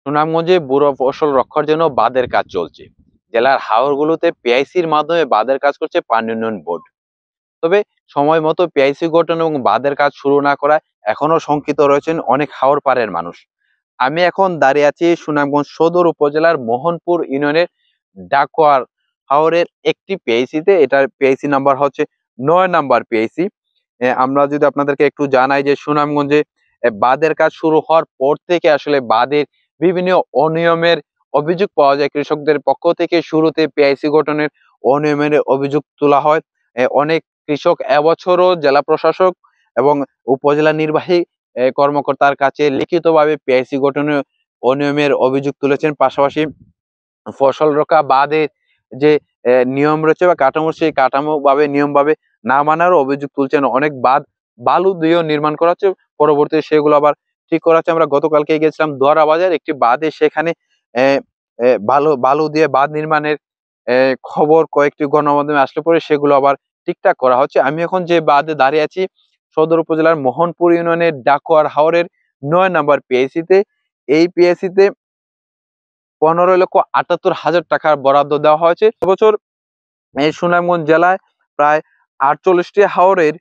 সুনামগঞ্জে বুড়ো ফসল রক্ষার জন্য বাঁধের কাজ চলছে। জেলার হাওরগুলোতে পিআইসির মাধ্যমে বাঁধের কাজ করছে পানি উন্নয়ন বোর্ড। তবে সময় মতো পিআইসি গঠন এবং বাঁধের কাজ শুরু না করায় এখনো শঙ্কিত রয়েছেন অনেক হাওর পাড়ের মানুষ। আমি এখন দাঁড়িয়ে আছি সুনামগঞ্জ সদর উপজেলার মোহনপুর ইউনিয়নের ডাকোয়ার হাওরের একটি পিআইসিতে। এটার পিআইসি নাম্বার হচ্ছে 9 নাম্বার পিআইসি। আমরা যদি আপনাদেরকে একটু জানাই যে সুনামগঞ্জে বাঁধের কাজ শুরু হওয়ার পর থেকে আসলে বাঁধের বিভিন্ন অনিয়মের অভিযোগ পাওয়া যায়। কৃষকদের পক্ষ থেকে শুরুতে পিআইসি গঠনের অনিয়মের অভিযোগ তোলা হয়। অনেক কৃষক এবছরও জেলা প্রশাসক এবং উপজেলা নির্বাহী কর্মকর্তার কাছে লিখিতভাবে পিআইসি গঠনের অনিয়মের অভিযোগ তুলেছেন। পাশাপাশি ফসল রক্ষা বাঁধের যে নিয়ম রয়েছে বা কাঠামো, সেই কাঠামো ভাবে নিয়ম ভাবে না মানারও অভিযোগ তুলছেন। অনেক বাঁধ বালু দিয়েও নির্মাণ করা হচ্ছে, পরবর্তীতে সেগুলো আবার ঠিক করা হচ্ছে। আমরা গতকালকে গেছিলাম দোয়ারা বাজার একটি বাঁধে, সেখানে বালু দিয়ে বাঁধ নির্মাণের খবর কয়েকটি গণমাধ্যমে আসলে পরে সেগুলো আবার ঠিকঠাক করা হচ্ছে। আমি এখন যে বাঁধে দাঁড়িয়ে আছি সদর উপজেলার মোহনপুর ইউনিয়নের ডাকোয়ার হাওরের 9 নাম্বার পিআইসিতে। এই পিআইসিতে 15,78,000 টাকার বরাদ্দ দেওয়া হয়েছে। এবছর এই সুনামগঞ্জ জেলায় প্রায় 48টি হাওরের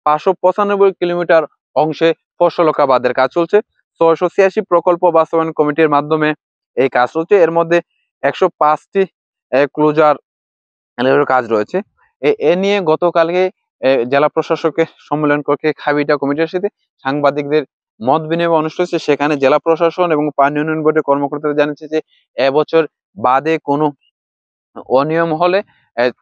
595 কিলোমিটার অংশে ফসল রক্ষা বাঁধের কাজ চলছে। 686 প্রকল্প বাস্তবায়ন কমিটির মাধ্যমে এই কাজ চলছে। এর মধ্যে 105টি ক্লোজার কাজ রয়েছে। এ নিয়ে গতকালকে জেলা প্রশাসকের সম্মেলন কক্ষে খাবিটা কমিটির সাথে সাংবাদিকদের মত বিনিময় অনুষ্ঠিত হয়েছে। সেখানে জেলা প্রশাসন এবং পানি উন্নয়ন বোর্ডের কর্মকর্তারা জানিয়েছে যে এবছর বাদে কোনো অনিয়ম হলে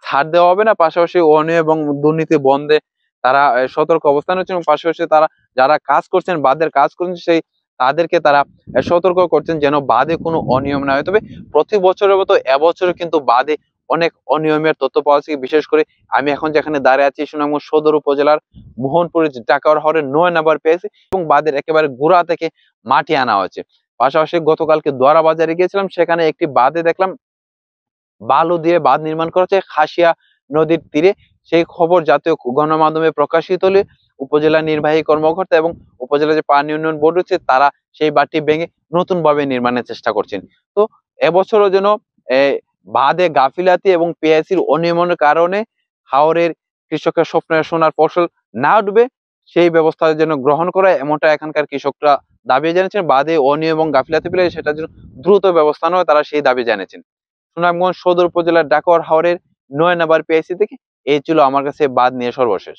ছাড় দেওয়া হবে না। পাশাপাশি অনিয়ম এবং দুর্নীতি বন্ধে তারা সতর্ক অবস্থান হচ্ছে এবং পাশাপাশি তারা যারা কাজ করছেন, বাঁধের কাজ করছেন, সেই তাদেরকে তারা সতর্ক করছেন যেন বাঁধে কোনো অনিয়ম না হয়। তবে প্রতি বছরের মতো এবছরও কিন্তু বাঁধে অনেক অনিয়মের তথ্য পাওয়া যাচ্ছে। বিশেষ করে আমি এখন যেখানে দাঁড়িয়ে আছি সুনামগঞ্জ সদর উপজেলার মোহনপুরের ডাকোয়ার হাওরের 9 নাম্বার পেয়েছে এবং বাঁধের একেবারে গোড়া থেকে মাটি আনা হয়েছে। পাশাপাশি গতকালকে দোয়ারা বাজারে গিয়েছিলাম, সেখানে একটি বাঁধে দেখলাম বালু দিয়ে বাঁধ নির্মাণ করা হচ্ছে খাসিয়া নদীর তীরে। সেই খবর জাতীয় গণমাধ্যমে প্রকাশিত হলে উপজেলা নির্বাহী কর্মকর্তা এবং উপজেলা যে পানি উন্নয়ন বোর্ড রয়েছে তারা সেই বাঁধটি ভেঙে নতুন ভাবে নির্মাণের চেষ্টা করছেন। তো এবছরও যেন বাঁধে গাফিলাতি এবং পিআইসির অনিয়মের কারণে হাওরের কৃষকের স্বপ্নের সোনার ফসল না উঠবে, সেই ব্যবস্থা যেন গ্রহণ করা, এমনটা এখানকার কৃষকরা দাবি জানিয়েছেন। বাঁধে অনিয়ম এবং গাফিলাতি পেলে সেটার জন্য দ্রুত ব্যবস্থা নেওয়া তারা সেই দাবি জানিয়েছেন। সুনামগঞ্জ সদর উপজেলার ডাকোয়ার হাওরের 9 নাম্বার পিআইসি থেকে এই ছিল আমার কাছে বাঁধ নিয়ে সর্বশেষ।